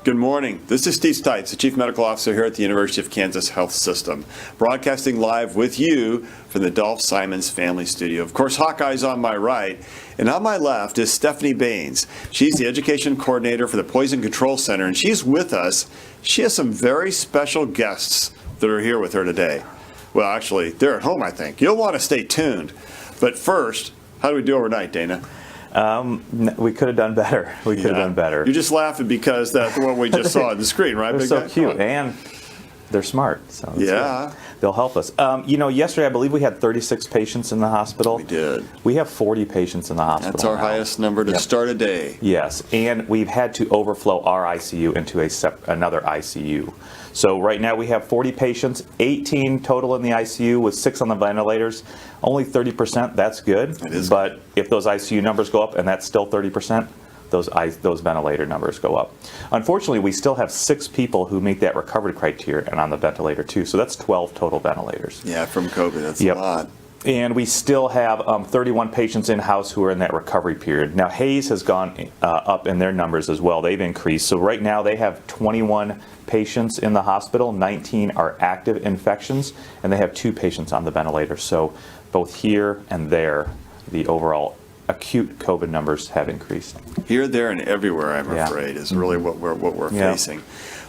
Good morning. This is Steve Stites, the Chief Medical Officer here at the University of Kansas Health System, broadcasting live with you from the Dolph Simons Family Studio. Of course, Hawkeye's on my right, and on my left is Stephanie Baines. She's the Education Coordinator for the Poison Control Center, and she's with us. She has some very special guests that are here with her today. Well, actually, they're at home, I think. You'll want to stay tuned. But first, how do we do overnight, Dana? We could have done better. We could have done better. You're just laughing because that's the one we just saw on the screen, right? They're Big so guy? cute, and they're smart. So Yeah. they'll help us. Yesterday I believe we had 36 patients in the hospital. We did. We have 40 patients in the hospital. That's our now. highest number to start a day. Yes, and we've had to overflow our ICU into another ICU. So right now we have 40 patients, 18 total in the ICU with 6 on the ventilators. Only 30%, that's good. It is but if those ICU numbers go up and that's still 30%, those ventilator numbers go up. Unfortunately, we still have 6 people who meet that recovery criteria and on the ventilator too. So that's 12 total ventilators. Yeah, from COVID, that's Yep. a lot. And we still have 31 patients in-house who are in that recovery period. Now, Hayes has gone up in their numbers as well. They've increased. So right now they have 21 patients in the hospital. 19 are active infections, and they have 2 patients on the ventilator. So both here and there, the overall acute COVID numbers have increased. Here, there, and everywhere, I'm Yeah. afraid, is really what we're Yeah. facing.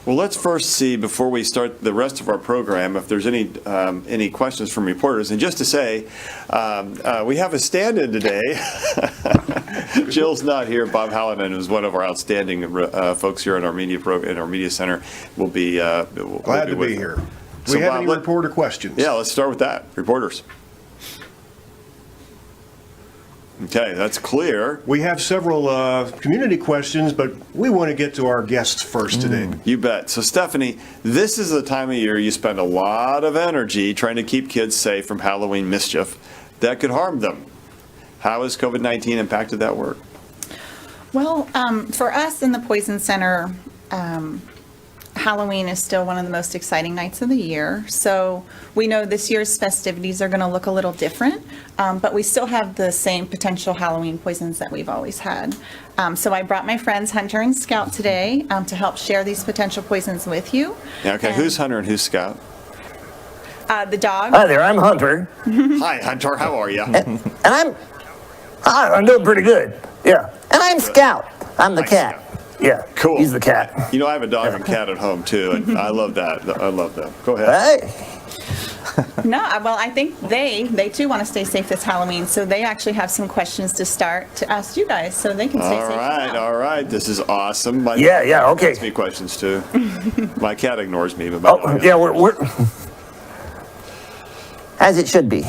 Well, let's first see, before we start the rest of our program, if there's any questions from reporters. And just to say, we have a stand-in today. Jill's not here. Bob Hallinan is one of our outstanding folks here in our media center. Will be Glad to be here. Do we have any reporter questions? Yeah, let's start with that. Reporters. Okay, that's clear. We have several community questions, but we want to get to our guests first today. You bet. So, Stephanie, this is the time of year you spend a lot of energy trying to keep kids safe from Halloween mischief that could harm them. How has COVID-19 impacted that work? Well, for us in the Poison Center, Halloween is still one of the most exciting nights of the year. So we know this year's festivities are going to look a little different, but we still have the same potential Halloween poisons that we've always had. So I brought my friends Hunter and Scout today to help share these potential poisons with you. Yeah, okay, who's Hunter and who's Scout? The dog. Hi there, I'm Hunter. Hi, Hunter. How are you? And I'm doing pretty good. Yeah. And I'm Scout. I'm the Hi, cat. Yeah. Cool. He's the cat. You know, I have a dog and cat at home, too, and I love that. I love them. Go ahead. Hey. No, well, I think they too want to stay safe this Halloween, so they actually have some questions to start to ask you guys, so they can stay safe. All right. This is awesome. My Yeah, okay. asks me questions, too. My cat ignores me, but my Oh, dog yeah, we're as it should be.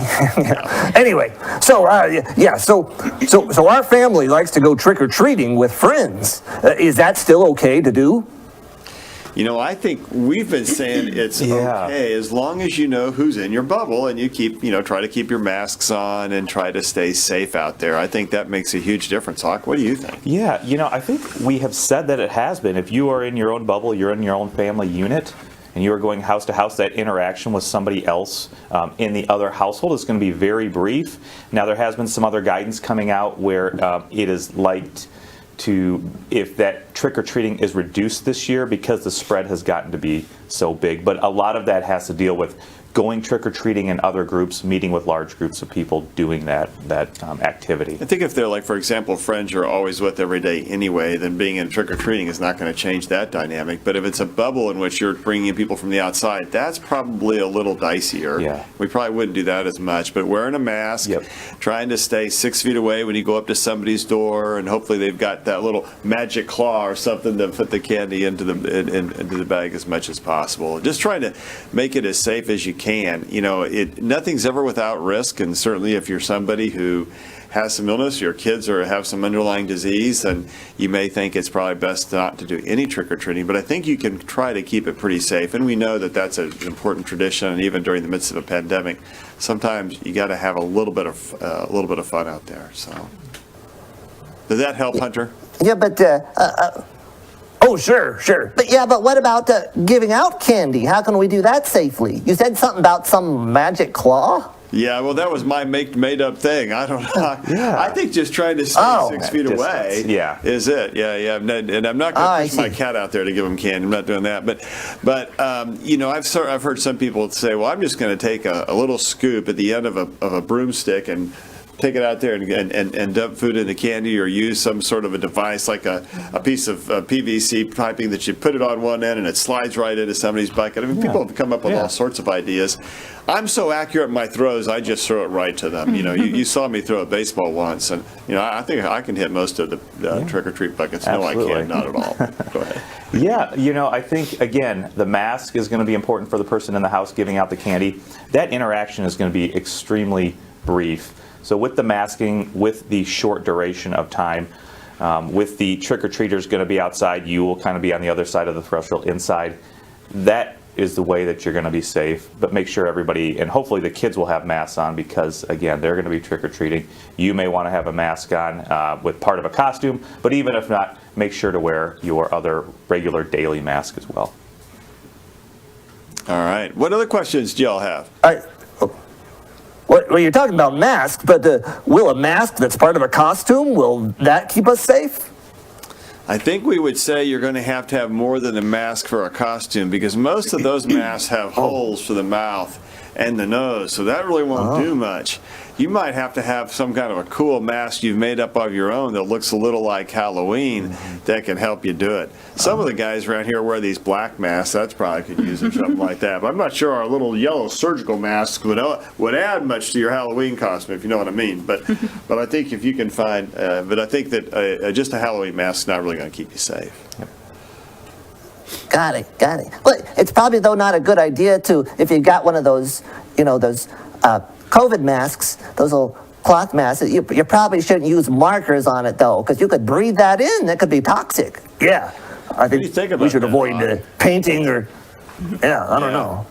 Anyway, so our family likes to go trick-or-treating with friends. Is that still okay to do? You know, I think we've been saying it's okay as long as you know who's in your bubble and you try to keep your masks on and try to stay safe out there. I think that makes a huge difference. Hawk, what do you think? Yeah, I think we have said that it has been. If you are in your own bubble, you're in your own family unit, and you are going house to house, that interaction with somebody else in the other household is going to be very brief. Now, there has been some other guidance coming out where it is liked to, if that trick-or-treating is reduced this year because the spread has gotten to be so big. But a lot of that has to deal with going trick-or-treating in other groups, meeting with large groups of people doing that activity. I think if they're, like, for example, friends you're always with every day anyway, then being in trick-or-treating is not going to change that dynamic. But if it's a bubble in which you're bringing in people from the outside, that's probably a little dicier. Yeah. We probably wouldn't do that as much. But wearing a mask, trying to stay 6 feet away when you go up to somebody's door, and hopefully they've got that little magic claw or something to put the candy into the bag as much as possible. Just trying to make it as safe as you can. Nothing's ever without risk, and certainly if you're somebody who has some illness, your kids have some underlying disease, then you may think it's probably best not to do any trick-or-treating, but I think you can try to keep it pretty safe, and we know that that's an important tradition, and even during the midst of a pandemic, sometimes you got to have a little bit of fun out there. So, did that help, Hunter? Yeah, but oh, sure. But what about giving out candy? How can we do that safely? You said something about some magic claw? Yeah, well, that was my made up thing. I don't know. Yeah. I think just trying to stay Oh. 6 feet Distance, away yeah. is it. Yeah. And I'm not I going to push my see. cat out there to give him candy. I'm not doing that. But I've heard some people say, well, I'm just going to take a little scoop at the end of a broomstick and take it out there and dump food in the candy, or use some sort of a device like a piece of PVC piping that you put it on one end and it slides right into somebody's bucket. I mean, people have come up with all sorts of ideas. I'm so accurate in my throws, I just throw it right to them. You saw me throw a baseball once, and I think I can hit most of the trick-or-treat buckets. Absolutely. No, I can't, not at all. Go ahead. Yeah, I think, again, the mask is going to be important for the person in the house giving out the candy. That interaction is going to be extremely brief. So with the masking, with the short duration of time, with the trick-or-treaters going to be outside, you will kind of be on the other side of the threshold inside. That is the way that you're going to be safe. But make sure everybody, and hopefully the kids will have masks on, because, again, they're going to be trick-or-treating. You may want to have a mask on with part of a costume, but even if not, make sure to wear your other regular daily mask as well. All right. What other questions do y'all have? Well, you're talking about masks, but will a mask that's part of a costume, will that keep us safe? I think we would say you're going to have more than a mask for a costume, because most of those masks have holes for the mouth and the nose, so that really won't do much. You might have to have some kind of a cool mask you've made up of your own that looks a little like Halloween that can help you do it. Some of the guys around here wear these black masks. That's probably could use or something like that. But I'm not sure our little yellow surgical masks would add much to your Halloween costume, if you know what I mean. But I think if you can find, but I think that just a Halloween mask is not really going to keep you safe. Got it. Well, it's probably, though, not a good idea to, if you got one of those, those COVID masks, those little cloth masks, you probably shouldn't use markers on it, though, because you could breathe that in. That could be toxic. Yeah. I do you think about we should that, avoid Bob? painting or, I don't know.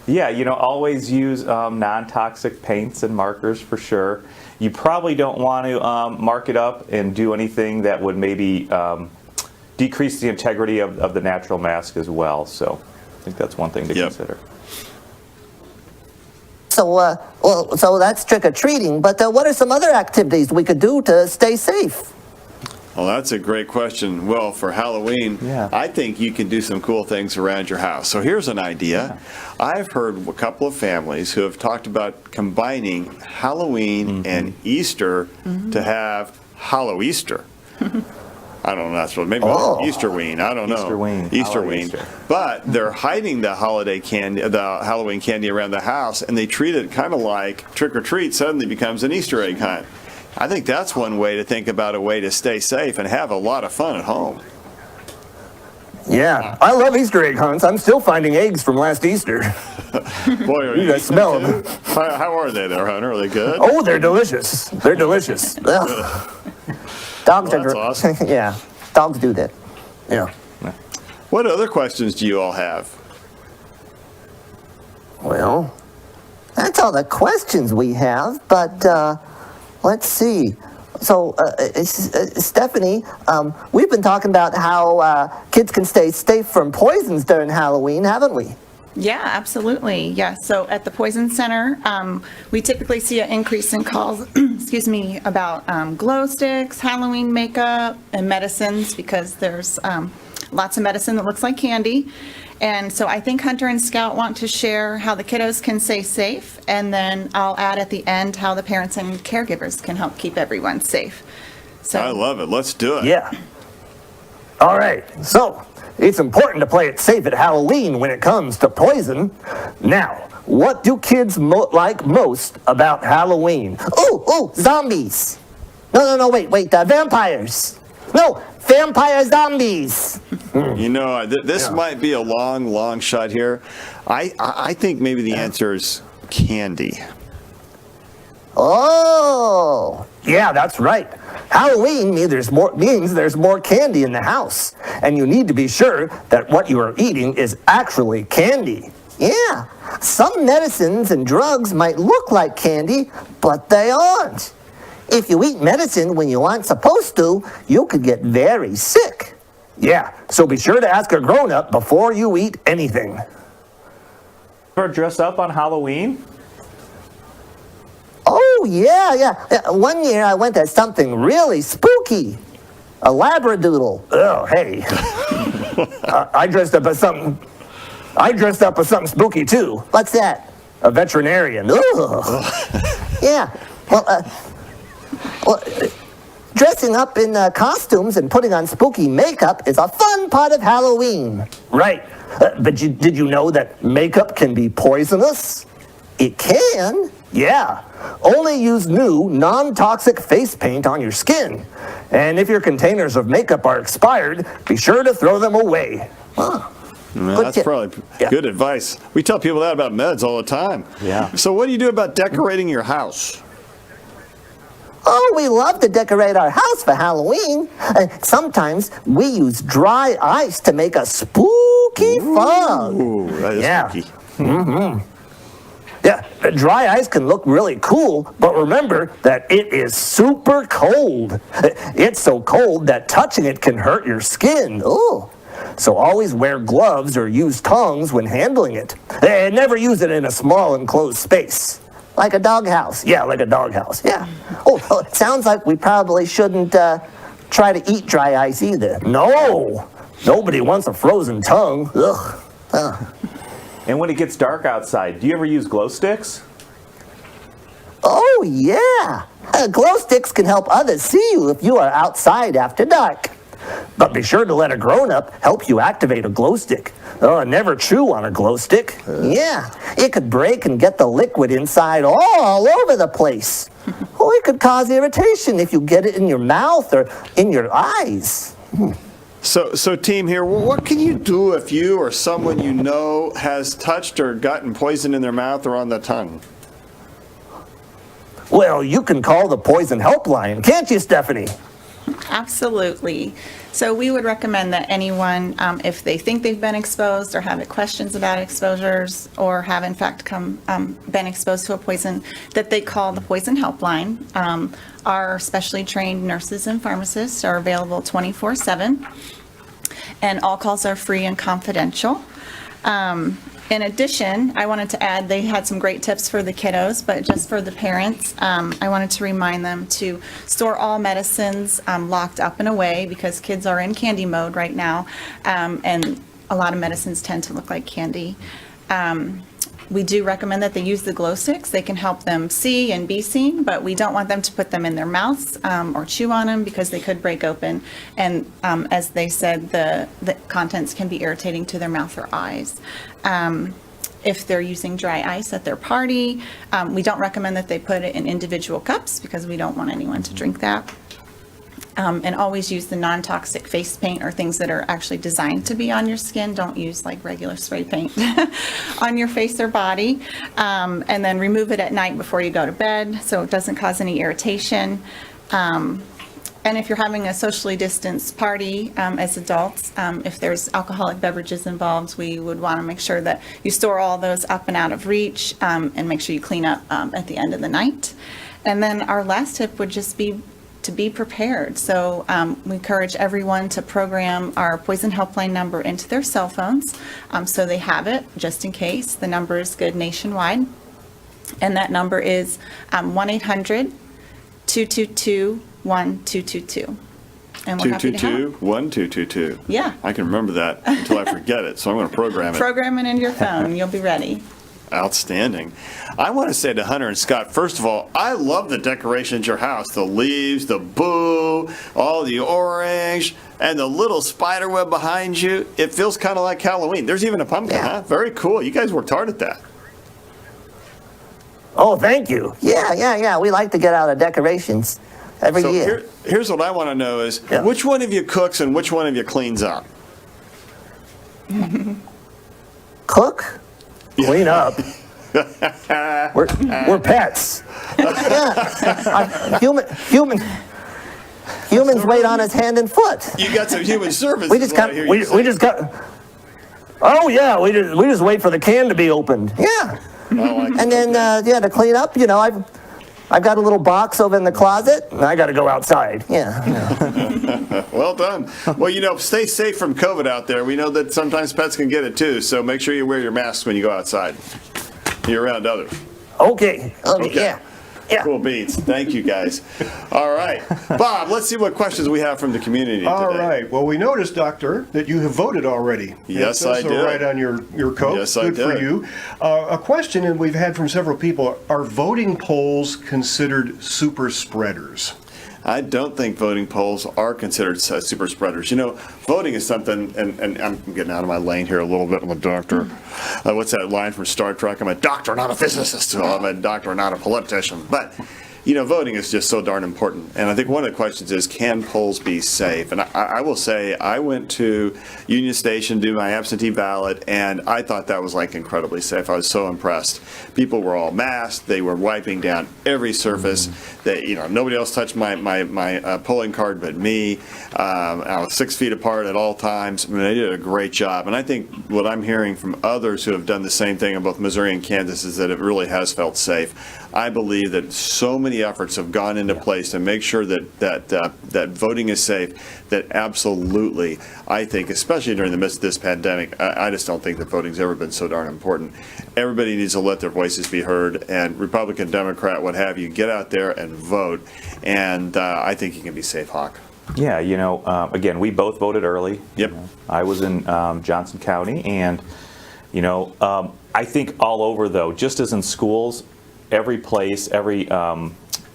Yeah, always use non-toxic paints and markers for sure. You probably don't want to mark it up and do anything that would maybe decrease the integrity of the natural mask as well. So I think that's one thing to consider. So, so that's trick-or-treating, but what are some other activities we could do to stay safe? Well, that's a great question. Well, for Halloween, I think you can do some cool things around your house. So here's an idea. I've heard a couple of families who have talked about combining Halloween and Easter to have Hallow-Easter. I don't know, that's what, maybe Easterween, I don't know. Easterween. But they're hiding the holiday candy, the Halloween candy around the house, and they treat it kind of like trick-or-treat suddenly becomes an Easter egg hunt. I think that's one way to think about a way to stay safe and have a lot of fun at home. Yeah, I love Easter egg hunts. I'm still finding eggs from last Easter. Boy, are you guys smell them. How are they there, Hunter? Are they good? Oh, they're delicious. They're delicious. Ugh. Dogs Well, that's are awesome. Yeah, dogs do that. Yeah. What other questions do you all have? Well, that's all the questions we have, but let's see. So, Stephanie, we've been talking about how kids can stay safe from poisons during Halloween, haven't we? Yeah, absolutely. Yeah. So at the Poison Center, we typically see an increase in calls, about glow sticks, Halloween makeup, and medicines, because there's lots of medicine that looks like candy. And so I think Hunter and Scout want to share how the kiddos can stay safe, and then I'll add at the end how the parents and caregivers can help keep everyone safe. So I love it. Let's do it. Yeah. All right. So, it's important to play it safe at Halloween when it comes to poison. Now, what do kids like most about Halloween? Oh, zombies. No, wait, vampires. No, vampire zombies. This might be a long shot here. I think maybe the answer is candy. Oh, yeah, that's right. Halloween means there's more candy in the house, and you need to be sure that what you are eating is actually candy. Yeah, some medicines and drugs might look like candy, but they aren't. If you eat medicine when you aren't supposed to, you could get very sick. Yeah, so be sure to ask a grown-up before you eat anything. Ever dress up on Halloween? Oh, yeah. One year I went as something really spooky. A labradoodle. Oh, hey. I dressed up as something spooky, too. What's that? A veterinarian. Ugh. Yeah. Well, dressing up in costumes and putting on spooky makeup is a fun part of Halloween. Right. But did you know that makeup can be poisonous? It can. Yeah. Only use new, non-toxic face paint on your skin. And if your containers of makeup are expired, be sure to throw them away. Huh. Well, that's probably good advice. We tell people that about meds all the time. Yeah. So what do you do about decorating your house? Oh, we love to decorate our house for Halloween. Sometimes we use dry ice to make a spooky fog. Ooh, that is spooky. Mm-hmm. Yeah, dry ice can look really cool, but remember that it is super cold. It's so cold that touching it can hurt your skin. Ooh. So always wear gloves or use tongs when handling it. And never use it in a small enclosed space. Like a doghouse. Yeah, like a doghouse. Yeah. Oh, it sounds like we probably shouldn't try to eat dry ice either. No. Nobody wants a frozen tongue. Ugh. And when it gets dark outside, do you ever use glow sticks? Oh, yeah. Glow sticks can help others see you if you are outside after dark. But be sure to let a grown-up help you activate a glow stick. Never chew on a glow stick. Yeah, it could break and get the liquid inside all over the place. Or it could cause irritation if you get it in your mouth or in your eyes. So team here, what can you do if you or someone you know has touched or gotten poison in their mouth or on the tongue? Well, you can call the poison helpline, can't you, Stephanie? Absolutely. So we would recommend that anyone, if they think they've been exposed or have questions about exposures or have in fact been exposed to a poison, that they call the poison helpline. Our specially trained nurses and pharmacists are available 24/7, and all calls are free and confidential. In addition, I wanted to add, they had some great tips for the kiddos, but just for the parents, I wanted to remind them to store all medicines locked up and away, because kids are in candy mode right now, and a lot of medicines tend to look like candy. We do recommend that they use the glow sticks. They can help them see and be seen, but we don't want them to put them in their mouths or chew on them, because they could break open. And as they said, the contents can be irritating to their mouth or eyes. If they're using dry ice at their party, we don't recommend that they put it in individual cups, because we don't want anyone to drink that. And always use the non-toxic face paint or things that are actually designed to be on your skin. Don't use like regular spray paint on your face or body. And then remove it at night before you go to bed, so it doesn't cause any irritation. And if you're having a socially distanced party as adults, if there's alcoholic beverages involved, we would want to make sure that you store all those up and out of reach, and make sure you clean up at the end of the night. And then our last tip would just be to be prepared. So we encourage everyone to program our poison helpline number into their cell phones, so they have it just in case. The number is good nationwide, and that number is 1-800-222-1222. And we're happy to help. 222-1222. Yeah. I can remember that until I forget it, so I'm going to program it. Program it into your phone. You'll be ready. Outstanding. I want to say to Hunter and Scott, first of all, I love the decorations at your house. The leaves, the boo, all the orange, and the little spider web behind you. It feels kind of like Halloween. There's even a pumpkin, huh? Very cool. You guys worked hard at that. Oh, thank you. Yeah. We like to get out of decorations every year. Here's what I want to know is, which one of you cooks and which one of you cleans up? Cook? Clean up. We're pets. Humans wait on us hand and foot. You got some human service. We just got. Oh yeah, we just wait for the can to be opened. Yeah. And then to clean up, I've got a little box over in the closet, and I got to go outside. Yeah. Well done. Well, stay safe from COVID out there. We know that sometimes pets can get it too, so make sure you wear your masks when you go outside. You're around others. Okay. Yeah. Yeah. Cool beats. Thank you, guys. All right. Bob, let's see what questions we have from the community All today. right. Well, we noticed, Doctor, that you have voted already. Yes, It says I so did. right on your coat. Yes, I Good for did. you. A question, and we've had from several people, are voting polls considered super spreaders? I don't think voting polls are considered super spreaders. You know, voting is something, and I'm getting out of my lane here a little bit. I'm a doctor. What's that line from Star Trek? I'm a doctor, not a physicist. So I'm a doctor, not a politician. But, you know, voting is just so darn important. And I think one of the questions is, can polls be safe? And I will say, I went to Union Station to do my absentee ballot, and I thought that was like incredibly safe. I was so impressed. People were all masked. They were wiping down every surface. They, you know, nobody else touched my polling card but me. I was 6 feet apart at all times. I mean, they did a great job. And I think what I'm hearing from others who have done the same thing in both Missouri and Kansas is that it really has felt safe. I believe that so many efforts have gone into place to make sure that voting is safe, that absolutely, I think, especially during the midst of this pandemic, I just don't think that voting's ever been so darn important. Everybody needs to let their voices be heard, and Republican, Democrat, what have you, get out there and vote, and I think you can be safe, Hawk. Yeah, you know, again, we both voted early. Yep. You know, I was in Johnson County, and, you know, I think all over, though, just as in schools, every place, every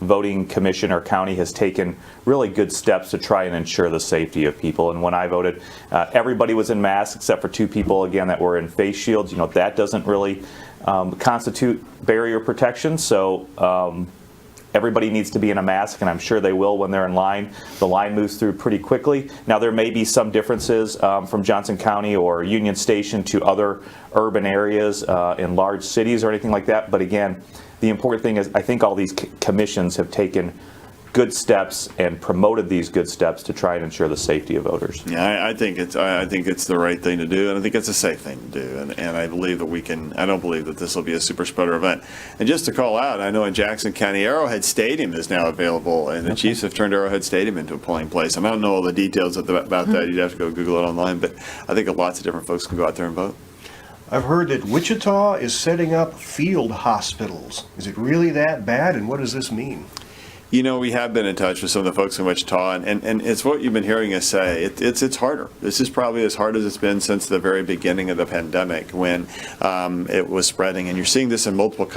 voting commission or county has taken really good steps to try and ensure the safety of people. And when I voted, everybody was in masks except for 2 people, again, that were in face shields. You know, that doesn't really constitute barrier protection. So everybody needs to be in a mask, and I'm sure they will when they're in line. The line moves through pretty quickly. Now, there may be some differences from Johnson County or Union Station to other urban areas in large cities or anything like that. But again, the important thing is I think all these commissions have taken good steps and promoted these good steps to try and ensure the safety of voters. Yeah, I think it's the right thing to do, and I think it's a safe thing to do, and I believe that we can. I don't believe that this will be a super spreader event. And just to call out, I know in Jackson County, Arrowhead Stadium is now available, and the Chiefs have turned Arrowhead Stadium into a polling place. And I don't know all the details about that. You'd have to go Google it online, but I think lots of different folks can go out there and vote. I've heard that Wichita is setting up field hospitals. Is it really that bad, and what does this mean? You know, we have been in touch with some of the folks in Wichita, and it's what you've been hearing us say. It's harder. This is probably as hard as it's been since the very beginning of the pandemic when it was spreading. And you're seeing this in multiple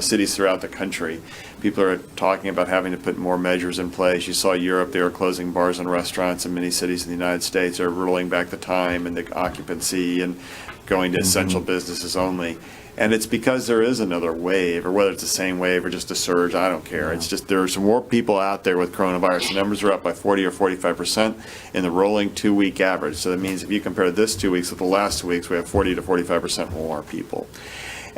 cities throughout the country. People are talking about having to put more measures in place. You saw Europe, they were closing bars and restaurants in many cities in the United States. They're rolling back the time and the occupancy and going to essential businesses only. And it's because there is another wave, or whether it's the same wave or just a surge, I don't care. It's just there's more people out there with coronavirus. The numbers are up by 40 or 45% in the rolling 2-week average. So that means if you compare this 2 weeks with the last 2 weeks, we have 40 to 45% more people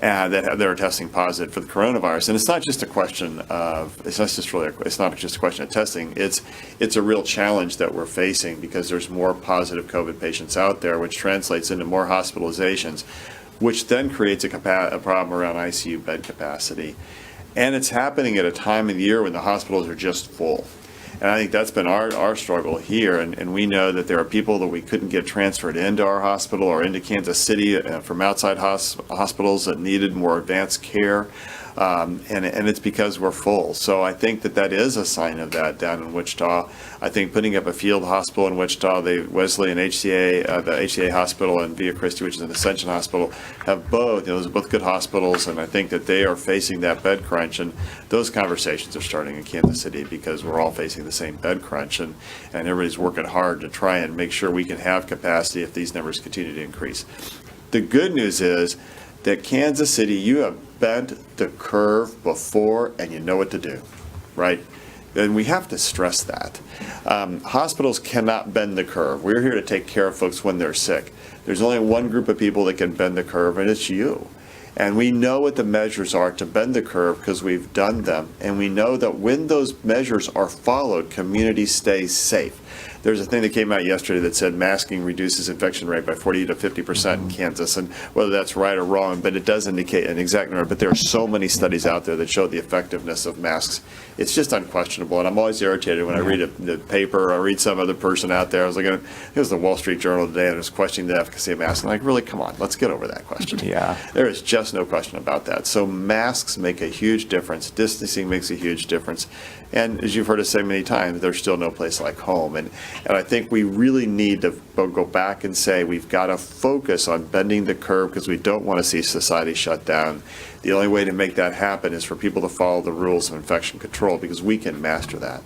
that are testing positive for the coronavirus. And it's not just a question of, it's not just a question of testing. It's a real challenge that we're facing because there's more positive COVID patients out there, which translates into more hospitalizations, which then creates a problem around ICU bed capacity. And it's happening at a time of the year when the hospitals are just full. And I think that's been our struggle here. And we know that there are people that we couldn't get transferred into our hospital or into Kansas City from outside hospitals that needed more advanced care. And it's because we're full. So I think that is a sign of that down in Wichita. I think putting up a field hospital in Wichita, Wesley and HCA, the HCA hospital and Via Christi, which is an Ascension hospital, have both. Those are both good hospitals, and I think that they are facing that bed crunch. And those conversations are starting in Kansas City because we're all facing the same bed crunch, and everybody's working hard to try and make sure we can have capacity if these numbers continue to increase. The good news is that Kansas City, you have bent the curve before and you know what to do, right? And we have to stress that. Hospitals cannot bend the curve. We're here to take care of folks when they're sick. There's only one group of people that can bend the curve, and it's you. And we know what the measures are to bend the curve because we've done them. And we know that when those measures are followed, communities stay safe. there's a thing that came out yesterday that said masking reduces infection rate by 40 to 50% in Kansas, and whether that's right or wrong, but it does indicate an exact number. But there are so many studies out there that show the effectiveness of masks. It's just unquestionable, and I'm always irritated when I read the paper or I read some other person out there. I was looking at, it was the Wall Street Journal today, and it was questioning the efficacy of masks. I'm like, really, come on, let's get over that question. Yeah. There is just no question about that. So masks make a huge difference. Distancing makes a huge difference. And as you've heard us say many times, there's still no place like home. And I think we really need to go back and say we've got to focus on bending the curve because we don't want to see society shut down. The only way to make that happen is for people to follow the rules of infection control because we can master that.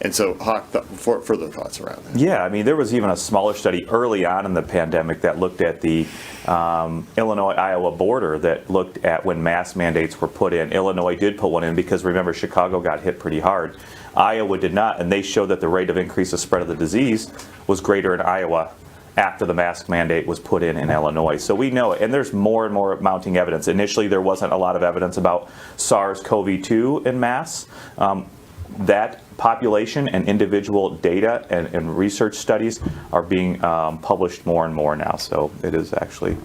And so, Hawk, further thoughts around that? Yeah, I mean, there was even a smaller study early on in the pandemic that looked at the Illinois-Iowa border that looked at when mask mandates were put in. Illinois did put one in because, remember, Chicago got hit pretty hard. Iowa did not, and they showed that the rate of increase of spread of the disease was greater in Iowa after the mask mandate was put in Illinois. So we know it, and there's more and more mounting evidence. Initially, there wasn't a lot of evidence about SARS-CoV-2 in masks. That population and individual data and research studies are being published more and more now. So it is actually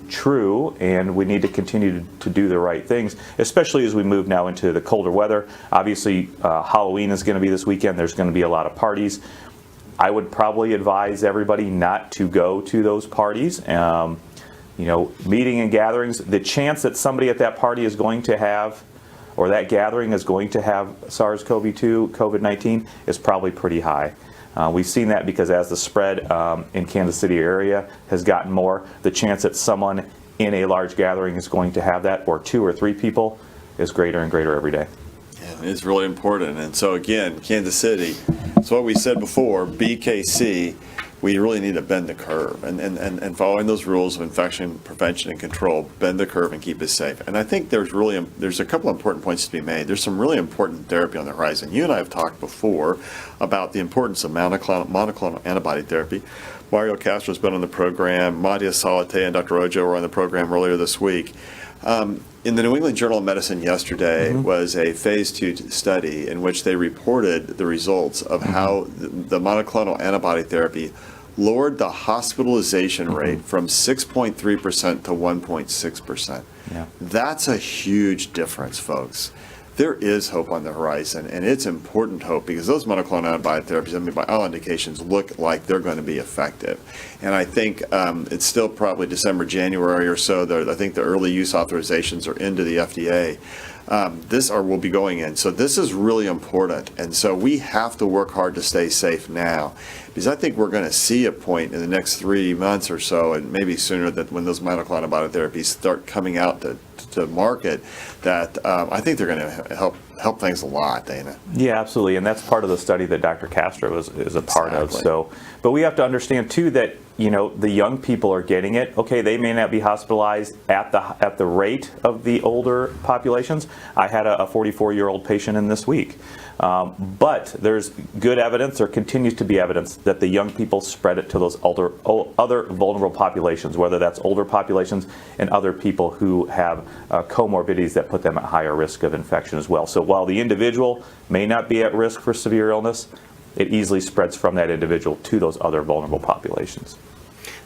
true, and we need to continue to do the right things, especially as we move now into the colder weather. Obviously, Halloween is going to be this weekend. There's going to be a lot of parties. I would probably advise everybody not to go to those parties. Meeting and gatherings, the chance that somebody at that party is going to have or that gathering is going to have SARS-CoV-2, COVID-19, is probably pretty high. We've seen that because as the spread in Kansas City area has gotten more, the chance that someone in a large gathering is going to have that, or 2 or 3 people, is greater and greater every day. Yeah, it's really important. And so again, Kansas City, it's what we said before, BKC, we really need to bend the curve and following those rules of infection prevention and control, bend the curve and keep us safe. And I think there's a couple of important points to be made. There's some really important therapy on the horizon. You and I have talked before about the importance of monoclonal antibody therapy. Mario Castro's been on the program. Madia Salate and Dr. Ojo were on the program earlier this week. In the New England Journal of Medicine yesterday was a phase 2 study in which they reported the results of how the monoclonal antibody therapy lowered the hospitalization rate from 6.3% to 1.6%. Yeah. That's a huge difference, folks. There is hope on the horizon, and it's important hope because those monoclonal antibody therapies, I mean, by all indications, look like they're going to be effective. And I think it's still probably December, January or so. I think the early use authorizations are into the FDA. Will be going in. So this is really important. And so we have to work hard to stay safe now, because I think we're going to see a point in the next 3 months or so, and maybe sooner, that when those monoclonal antibody therapies start coming out to market, that I think they're going to help things a lot, Dana. Yeah, absolutely, and that's part of the study that Dr. Castro is a part of. So, but we have to understand too that the young people are getting it. Okay, they may not be hospitalized at the rate of the older populations. I had a 44-year-old patient in this week. But there's good evidence, there continues to be evidence, that the young people spread it to those other vulnerable populations, whether that's older populations and other people who have comorbidities that put them at higher risk of infection as well. So while the individual may not be at risk for severe illness, it easily spreads from that individual to those other vulnerable populations.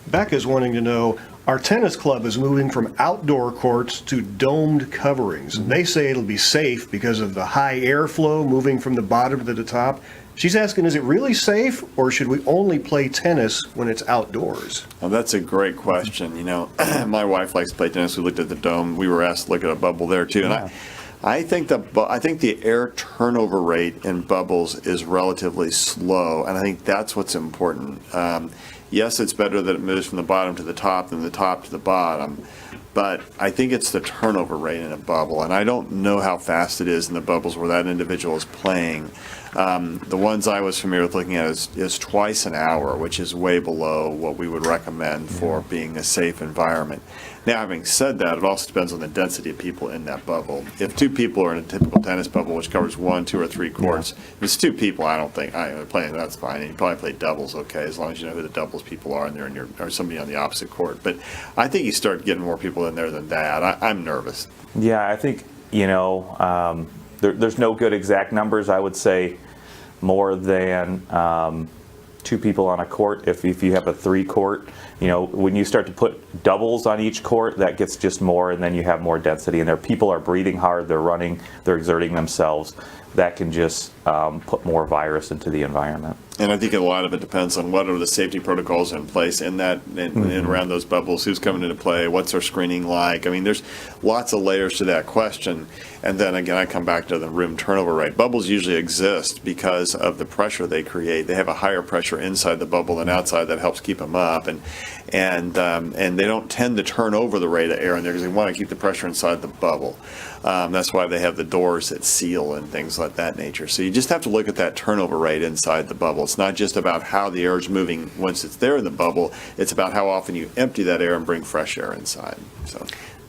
Becca's wanting to know, our tennis club is moving from outdoor courts to domed coverings. And they say it'll be safe because of the high airflow moving from the bottom to the top. She's asking, is it really safe, or should we only play tennis when it's outdoors? Well, that's a great question. My wife likes to play tennis. We looked at the dome. We were asked to look at a bubble there too. Yeah. And I think the air turnover rate in bubbles is relatively slow, and I think that's what's important. Yes, it's better that it moves from the bottom to the top than the top to the bottom, but I think it's the turnover rate in a bubble, and I don't know how fast it is in the bubbles where that individual is playing. The ones I was familiar with looking at is twice an hour, which is way below what we would recommend for being a safe environment. Now, having said that, it also depends on the density of people in that bubble. If 2 people are in a typical tennis bubble, which covers 1, 2, or 3 courts, if it's 2 people, I don't think playing that's fine. And you probably play doubles okay, as long as you know who the doubles people are and they're in or somebody on the opposite court. But I think you start getting more people in there than that. I'm nervous. Yeah, I think there's no good exact numbers. I would say more than 2 people on a court. If you have a 3-court, when you start to put doubles on each court, that gets just more, and then you have more density in there. People are breathing hard, they're running, they're exerting themselves. That can just put more virus into the environment. And I think a lot of it depends on what are the safety protocols in place in that and around those bubbles, who's coming into play, what's our screening like. I mean, there's lots of layers to that question. And then again, I come back to the room turnover rate. Bubbles usually exist because of the pressure they create. They have a higher pressure inside the bubble than outside that helps keep them up. And they don't tend to turn over the rate of air in there because they want to keep the pressure inside the bubble. That's why they have the doors that seal and things like that nature. So you just have to look at that turnover rate inside the bubble. It's not just about how the air is moving once it's there in the bubble. It's about how often you empty that air and bring fresh air inside. So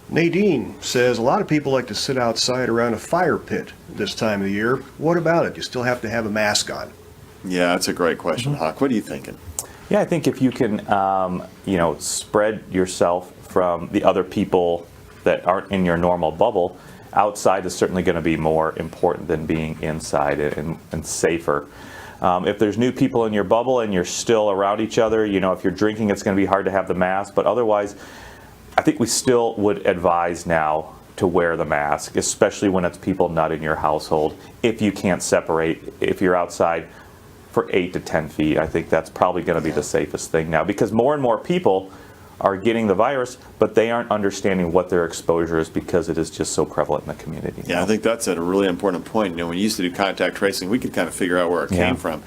Nadine says a lot of people like to sit outside around a fire pit this time of the year. What about it? You still have to have a mask on. yeah, that's a great question, Hawk. What are you thinking? Yeah, I think if you can, spread yourself from the other people that aren't in your normal bubble, outside is certainly going to be more important than being inside and safer. If there's new people in your bubble and you're still around each other, if you're drinking, it's going to be hard to have the mask. But otherwise, I think we still would advise now to wear the mask, especially when it's people not in your household. If you can't separate, if you're outside for 8 to 10 feet, I think that's probably going to be the safest thing now, because more and more people are getting the virus, but they aren't understanding what their exposure is because it is just so prevalent in the community. Yeah, I think that's a really important point. When you used to do contact tracing, we could kind of figure out where it came from.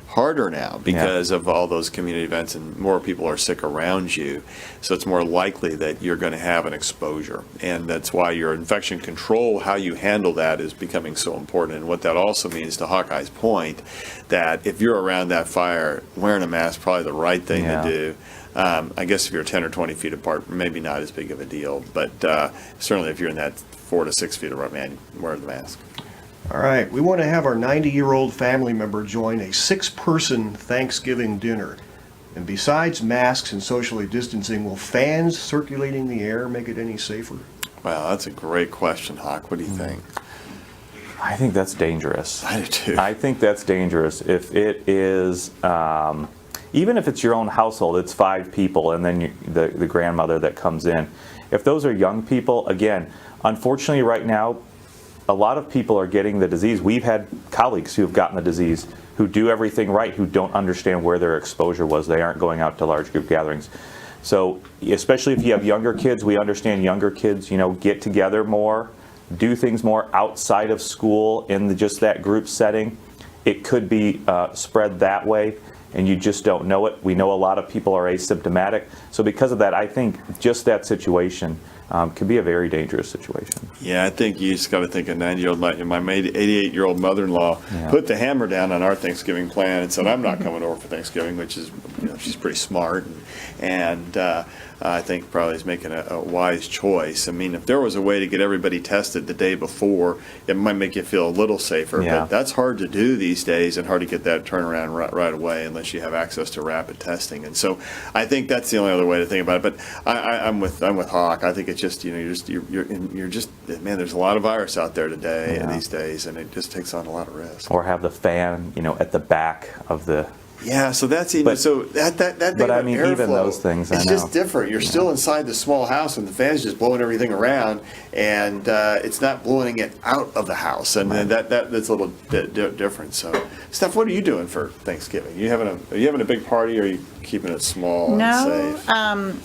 Harder now because of all those community events and more people are sick around you. So it's more likely that you're going to have an exposure. And that's why your infection control, how you handle that, is becoming so important. And what that also means, to Hawkeye's point, that if you're around that fire, wearing a mask is probably the right thing to do. I guess if you're 10 or 20 feet apart, maybe not as big of a deal. But certainly if you're in that 4 to 6 feet apart, man, wear the mask. All right, we want to have our 90-year-old family member join a 6-person Thanksgiving dinner. And besides masks and socially distancing, will fans circulating the air make it any safer? Wow, that's a great question, Hawk. What do you think? I think that's dangerous. I do too. I think that's dangerous. If it is, even if it's your own household, it's 5 people and then the grandmother that comes in. If those are young people, again, unfortunately right now, a lot of people are getting the disease. We've had colleagues who have gotten the disease who do everything right, who don't understand where their exposure was. They aren't going out to large group gatherings. So especially if you have younger kids, we understand younger kids, get together more, do things more outside of school in just that group setting. It could be spread that way, and you just don't know it. We know a lot of people are asymptomatic. So because of that, I think just that situation can be a very dangerous situation. Yeah, I think you just got to think a 90-year-old, my 88-year-old mother-in-law put the hammer down on our Thanksgiving plan and said, I'm not coming over for Thanksgiving, which is, she's pretty smart. And I think probably is making a wise choice. I mean, if there was a way to get everybody tested the day before, it might make you feel a little safer. Yeah. But that's hard to do these days and hard to get that turnaround right away unless you have access to rapid testing. And so I think that's the only other way to think about it. But I'm with Hawk. I think it's just, you're just, man, there's a lot of virus out there today these days, and it just takes on a lot of risk. Or have the fan, at the back of the. Yeah, so that's even that. But I mean, even those things, it's just different. You're still inside the small house, and the fan's just blowing everything around, and it's not blowing it out of the house, and that's a little bit different. So, Steph, what are you doing for Thanksgiving? Are you having a big party, or are you keeping it small and safe?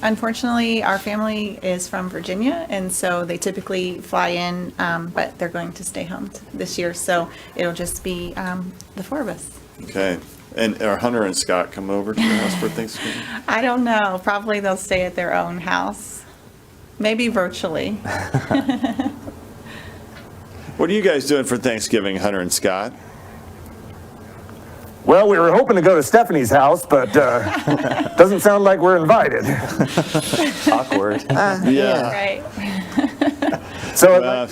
Unfortunately, our family is from Virginia, and so they typically fly in, but they're going to stay home this year, so it'll just be the 4 of us. Okay. And are Hunter and Scott coming over to your house for Thanksgiving? I don't know. Probably they'll stay at their own house. Maybe virtually. What are you guys doing for Thanksgiving, Hunter and Scott? Well, we were hoping to go to Stephanie's house, but doesn't sound like we're invited. Awkward. Yeah. Right. So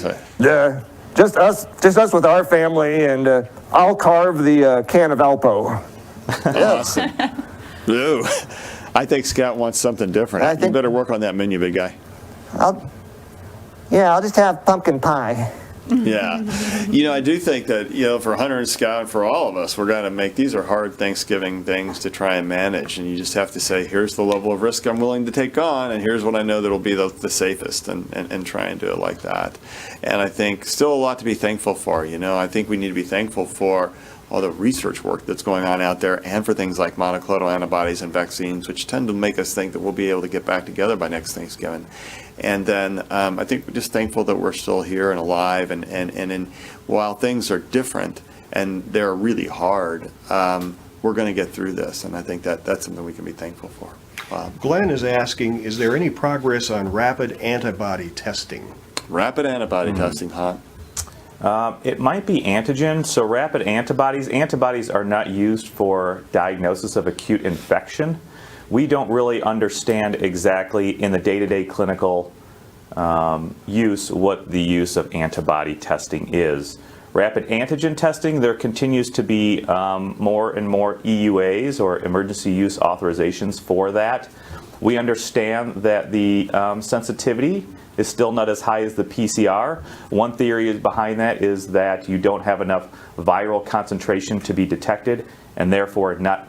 just us with our family, and I'll carve the can of Alpo. Awesome. Ooh, I think Scott wants something different. You better work on that menu, big guy. I'll just have pumpkin pie. Yeah. I do think that, for Hunter and Scout, for all of us, we're going to make, these are hard Thanksgiving things to try and manage. And you just have to say, here's the level of risk I'm willing to take on, and here's what I know that will be the safest, and try and do it like that. And I think still a lot to be thankful for. I think we need to be thankful for all the research work that's going on out there, and for things like monoclonal antibodies and vaccines, which tend to make us think that we'll be able to get back together by next Thanksgiving. And then I think we're just thankful that we're still here and alive, and while things are different and they're really hard, we're going to get through this, and I think that's something we can be thankful for. Glenn is asking, is there any progress on rapid antibody testing? Rapid antibody testing, huh? It might be antigen. So rapid antibodies are not used for diagnosis of acute infection. We don't really understand exactly in the day-to-day clinical use what the use of antibody testing is. Rapid antigen testing, there continues to be more and more EUAs, or emergency use authorizations, for that. We understand that the sensitivity is still not as high as the PCR. One theory behind that is that you don't have enough viral concentration to be detected, and therefore not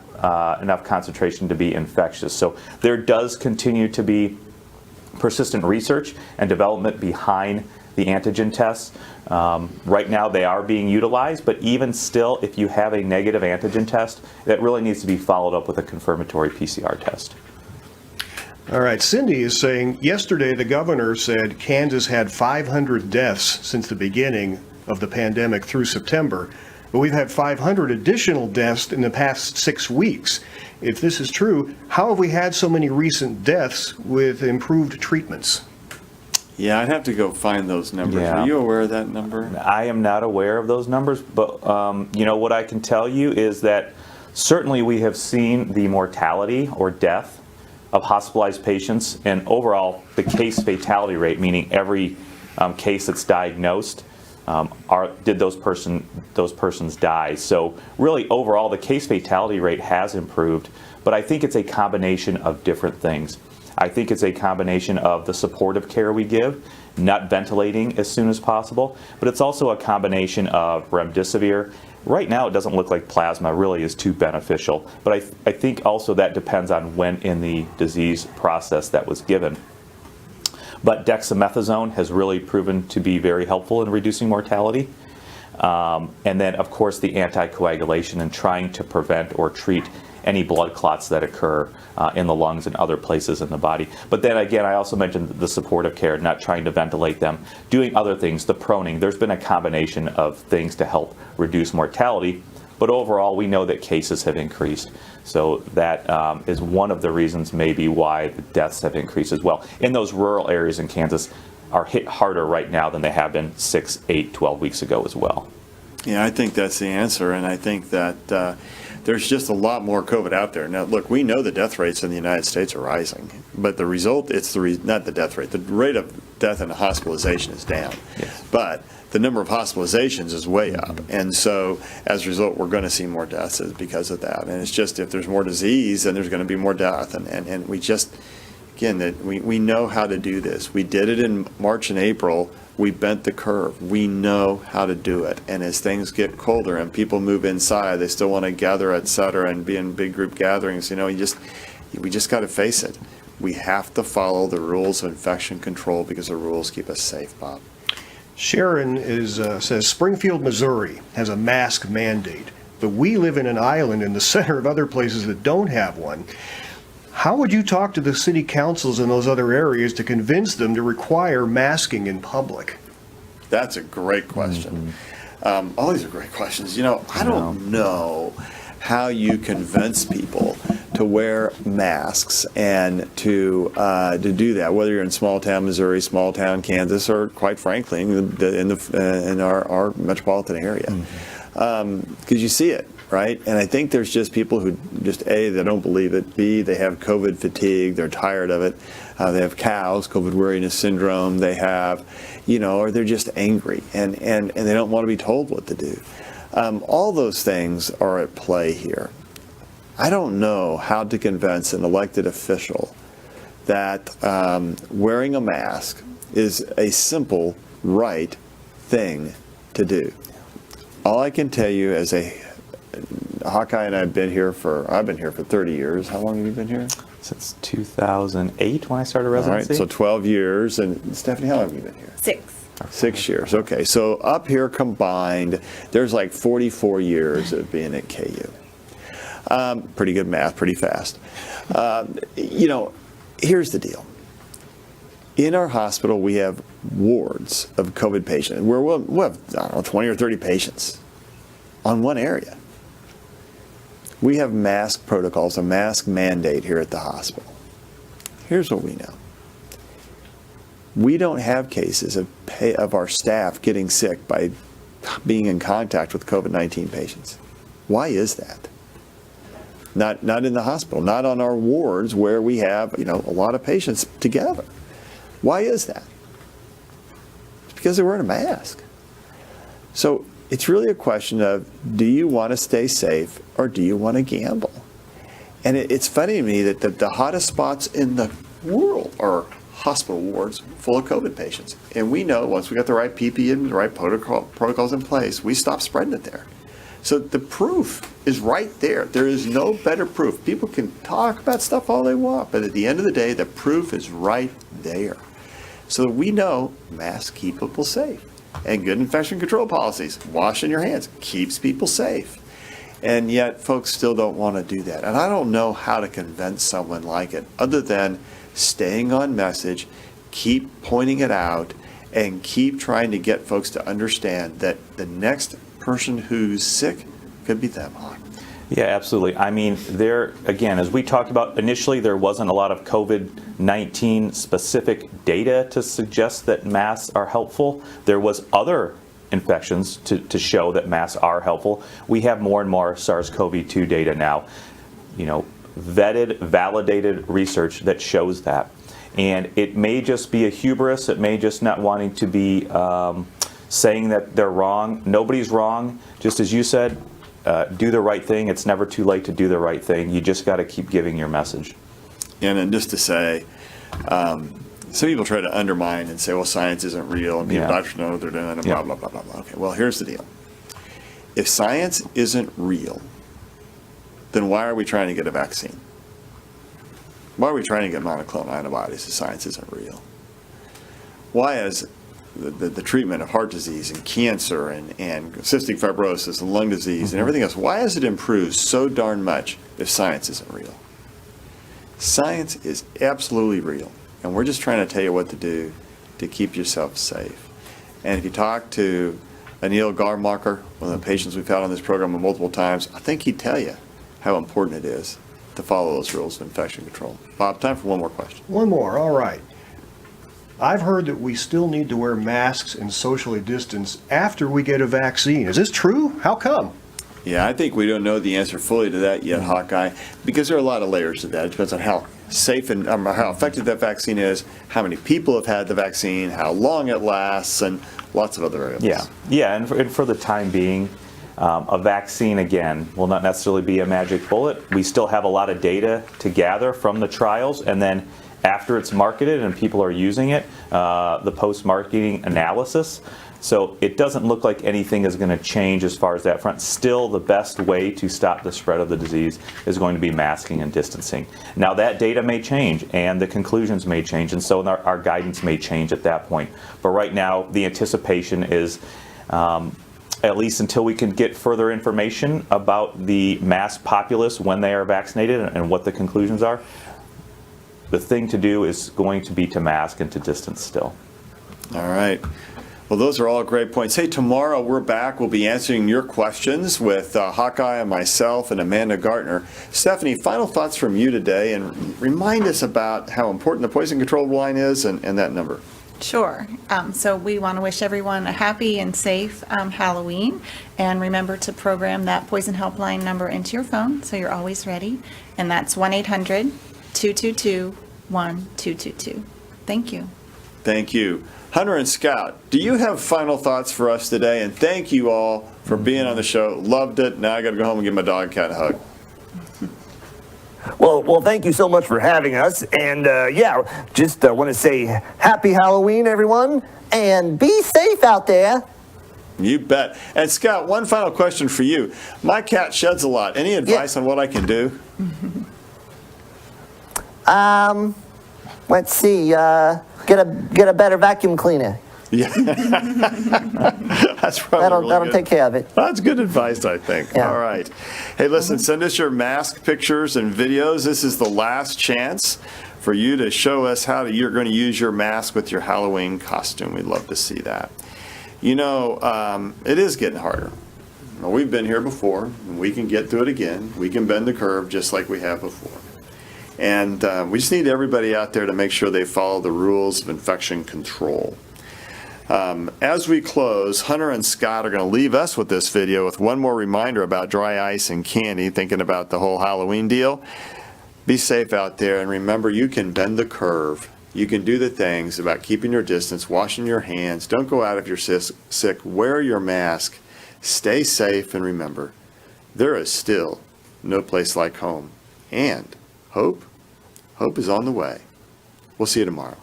enough concentration to be infectious. So there does continue to be persistent research and development behind the antigen tests. Right now they are being utilized, but even still, if you have a negative antigen test, that really needs to be followed up with a confirmatory PCR test. All right, Cindy is saying, yesterday the governor said Kansas had 500 deaths since the beginning of the pandemic through September, but we've had 500 additional deaths in the past 6 weeks. If this is true, how have we had so many recent deaths with improved treatments? Yeah, I'd have to go find those numbers. Yeah. Are you aware of that number? I am not aware of those numbers, but what I can tell you is that certainly we have seen the mortality or death of hospitalized patients, and overall the case fatality rate, meaning every case that's diagnosed, did those persons die. So really overall the case fatality rate has improved, but I think it's a combination of different things. I think it's a combination of the supportive care we give, not ventilating as soon as possible, but it's also a combination of remdesivir. Right now, it doesn't look like plasma really is too beneficial, but I think also that depends on when in the disease process that was given. But dexamethasone has really proven to be very helpful in reducing mortality. And then, of course, the anticoagulation and trying to prevent or treat any blood clots that occur in the lungs and other places in the body. But then again, I also mentioned the supportive care, not trying to ventilate them, doing other things, the proning. There's been a combination of things to help reduce mortality, but overall we know that cases have increased. So that is one of the reasons maybe why the deaths have increased as well. In those rural areas in Kansas are hit harder right now than they have been 6, 8, 12 weeks ago as well. Yeah, I think that's the answer, and I think that there's just a lot more COVID out there. Now, look, we know the death rates in the United States are rising, but the result, not the death rate, the rate of death and hospitalization is down. Yes. But the number of hospitalizations is way up, and so as a result, we're going to see more deaths because of that. And it's just, if there's more disease, then there's going to be more death, and we just, again, that we know how to do this. We did it in March and April. We bent the curve. We know how to do it. And as things get colder and people move inside, they still want to gather, et cetera, and be in big group gatherings. We just got to face it. We have to follow the rules of infection control because the rules keep us safe, Bob. Sharon says Springfield, Missouri has a mask mandate, but we live in an island in the center of other places that don't have one. How would you talk to the city councils in those other areas to convince them to require masking in public? That's a great question. All these are great questions. I don't know how you convince people to wear masks and to do that, whether you're in small town Missouri, small town Kansas, or quite frankly in our metropolitan area, because you see it. Right? And I think there's just people who just, A, they don't believe it, B, they have COVID fatigue, they're tired of it, they have cows, COVID weariness syndrome, they have, or they're just angry and they don't want to be told what to do. All those things are at play here. I don't know how to convince an elected official that wearing a mask is a simple right thing to do. All I can tell you as Hawkeye and I've been here for 30 years. How long have you been here? Since 2008 when I started All right, residency. so 12 years. And Stephanie, how long have you been here? 6. 6 years. Okay, so up here combined, there's like 44 years of being at KU. Pretty good math, pretty fast. Here's the deal. In our hospital, we have wards of COVID patients where we'll have, 20 or 30 patients on one area. We have mask protocols, a mask mandate here at the hospital. Here's what we know. We don't have cases of our staff getting sick by being in contact with COVID-19 patients. Why is that? Not in the hospital, not on our wards where we have, a lot of patients together. Why is that? It's because they're wearing a mask. So it's really a question of, do you want to stay safe or do you want to gamble? And it's funny to me that the hottest spots in the world are hospital wards full of COVID patients. And we know once we got the right PPE and the right protocols in place, we stop spreading it there. So the proof is right there. There is no better proof. People can talk about stuff all they want, but at the end of the day, the proof is right there. So we know masks keep people safe. And good infection control policies, washing your hands, keeps people safe. And yet folks still don't want to do that. And I don't know how to convince someone like it other than staying on message, keep pointing it out, and keep trying to get folks to understand that the next person who's sick could be them. Yeah, absolutely. I mean, again, as we talked about initially, there wasn't a lot of COVID-19 specific data to suggest that masks are helpful. There was other infections to show that masks are helpful. We have more and more SARS-CoV-2 data now, vetted, validated research that shows that. And it may just be a hubris. It may just not wanting to be saying that they're wrong. Nobody's wrong. Just as you said, do the right thing. It's never too late to do the right thing. You just got to keep giving your message. And then just to say, some people try to undermine and say, well, science isn't real, and people doctors know what they're doing, and blah, blah, blah, blah, blah. Okay, well, here's the deal. If science isn't real, then why are we trying to get a vaccine? Why are we trying to get monoclonal antibodies if science isn't real? Why is the treatment of heart disease and cancer and cystic fibrosis and lung disease and everything else, why has it improved so darn much if science isn't real? Science is absolutely real, and we're just trying to tell you what to do to keep yourself safe. And if you talk to Anil Garmacher, one of the patients we've had on this program multiple times, I think he'd tell you how important it is to follow those rules of infection control. Bob, time for one more question. One more, all right. I've heard that we still need to wear masks and socially distance after we get a vaccine. Is this true? How come? Yeah, I think we don't know the answer fully to that yet, Hawkeye, because there are a lot of layers to that. It depends on how safe and how effective that vaccine is, how many people have had the vaccine, how long it lasts, and lots of other variables. Yeah, and for the time being, a vaccine, again, will not necessarily be a magic bullet. We still have a lot of data to gather from the trials, and then after it's marketed and people are using it, the post-marketing analysis. So it doesn't look like anything is going to change as far as that front. Still, the best way to stop the spread of the disease is going to be masking and distancing. Now, that data may change, and the conclusions may change, and so our guidance may change at that point. But right now, the anticipation is, at least until we can get further information about the mass populace when they are vaccinated and what the conclusions are, the thing to do is going to be to mask and to distance still. All right. Well, those are all great points. Hey, tomorrow we're back. We'll be answering your questions with Hawkeye and myself and Amanda Gartner. Stephanie, final thoughts from you today, and remind us about how important the poison control line is and that number. Sure. So we want to wish everyone a happy and safe Halloween. And remember to program that poison helpline number into your phone so you're always ready. And that's 1-800-222-1222. Thank you. Thank you. Hunter and Scout, do you have final thoughts for us today? And thank you all for being on the show. Loved it. Now I got to go home and give my dog and cat a hug. Well, thank you so much for having us. And just want to say happy Halloween, everyone. And be safe out there. You bet. And Scott, one final question for you. My cat sheds a lot. Any advice on what I can do? Let's see. Get a better vacuum cleaner. Yeah. That's probably That'll really good. take care of it. That's good advice, I think. Yeah. All right. Hey, listen, send us your mask pictures and videos. This is the last chance for you to show us how you're going to use your mask with your Halloween costume. We'd love to see that. You know, it is getting harder. We've been here before, and we can get through it again. We can bend the curve just like we have before. And we just need everybody out there to make sure they follow the rules of infection control. As we close, Hunter and Scott are going to leave us with this video with one more reminder about dry ice and candy, thinking about the whole Halloween deal. Be safe out there, and remember, you can bend the curve. You can do the things about keeping your distance, washing your hands. Don't go out if you're sick. Wear your mask. Stay safe, and remember, there is still no place like home. And hope is on the way. We'll see you tomorrow.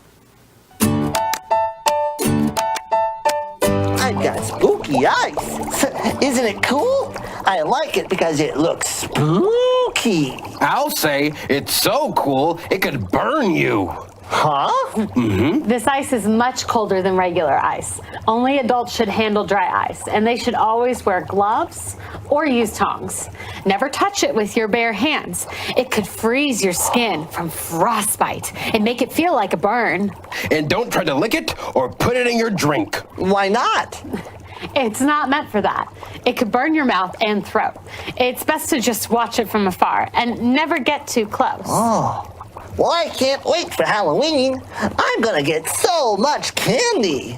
I've got spooky ice. Isn't it cool? I like it because it looks spooky. I'll say it's so cool it could burn you. Huh? This ice is much colder than regular ice. Only adults should handle dry ice, and they should always wear gloves or use tongs. Never touch it with your bare hands. It could freeze your skin from frostbite and make it feel like a burn. And don't try to lick it or put it in your drink. Why not? It's not meant for that. It could burn your mouth and throat. It's best to just watch it from afar and never get too close. Oh. Well, I can't wait for Halloween. I'm gonna get so much candy.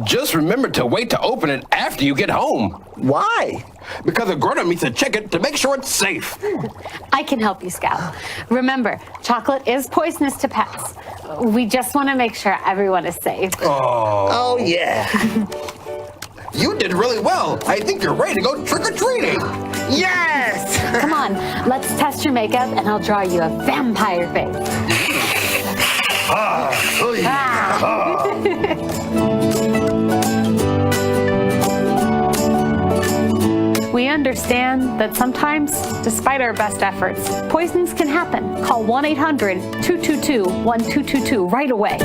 Just remember to wait to open it after you get home. Why? Because a grown-up needs to check it to make sure it's safe. I can help you, Scout. Remember, chocolate is poisonous to pets. We just want to make sure everyone is safe. Oh, yeah. You did really well. I think you're ready to go trick-or-treating. Yes! Come on, let's test your makeup and I'll draw you a vampire face. We understand that sometimes, despite our best efforts, poisons can happen. Call 1-800-222-1222 right away.